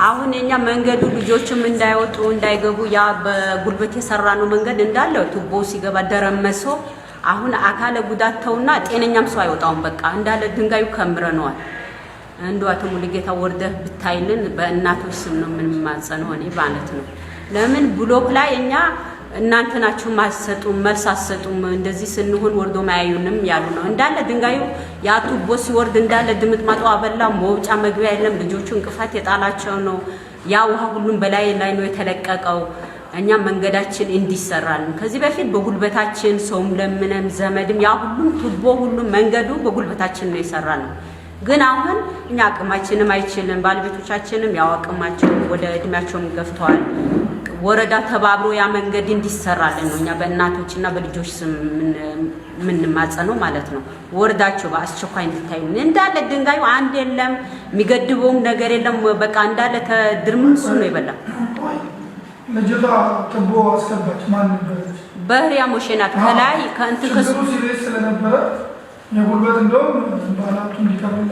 አሁን የኛ መንገዱ ልጆችም እንዳይወጡ እንዳይገቡ ያ በጉልበት የሰራነው መንገድ እንዳለ ቱቦ ሲገባ ደረመሶ አሁን አካለ ጉዳተውና ጤነኛም ሰው አይወጣውም። በቃ እንዳለ ድንጋዩ ከምረነዋል። እንደው አቶ ሙሉጌታ ወርደህ ብታይልን በእናቶች ስም ነው ምን ማጸነው እኔ ማለት ነው። ለምን ብሎክ ላይ እኛ እናንተ ናችሁ ማሰጡም መልስ አሰጡም እንደዚህ ስንሆን ወርዶ ማያዩንም ያሉ ነው። እንዳለ ድንጋዩ ያ ቱቦ ሲወርድ እንዳለ ድምጥማጡ አበላ መውጫ መግቢያ የለም። ልጆቹ እንቅፋት የጣላቸው ነው። ያ ውሃ ሁሉም በላይ ላይ ነው የተለቀቀው። እኛ መንገዳችን እንዲሰራልን ከዚህ በፊት በጉልበታችን ሰውም ለምንም ዘመድም ያ ሁሉም ቱቦ ሁሉም መንገዱ በጉልበታችን ነው የሰራነው። ግን አሁን እኛ አቅማችንም አይችልም ባለቤቶቻችንም ያው አቅማቸው ወደ እድሜያቸውም ገፍተዋል። ወረዳ ተባብሮ ያ መንገድ እንዲሰራልን ነው እኛ በእናቶችና በልጆች ስም ምን ማጸነው ማለት ነው። ወረዳቸው በአስቸኳይ እንድታዩን እንዳለ ድንጋዩ አንድ የለም የሚገድበውም ነገር የለም። በቃ እንዳለ ተድርምሱ ነው ይበላ ልጅቷ ቱቦ አስገባች ማን ነበረች? በህሪያ ሞሽናት ከላይ ከእንት ከሱ ስለነበረ የጉልበት እንደውም ባላቱ እንዲከብላ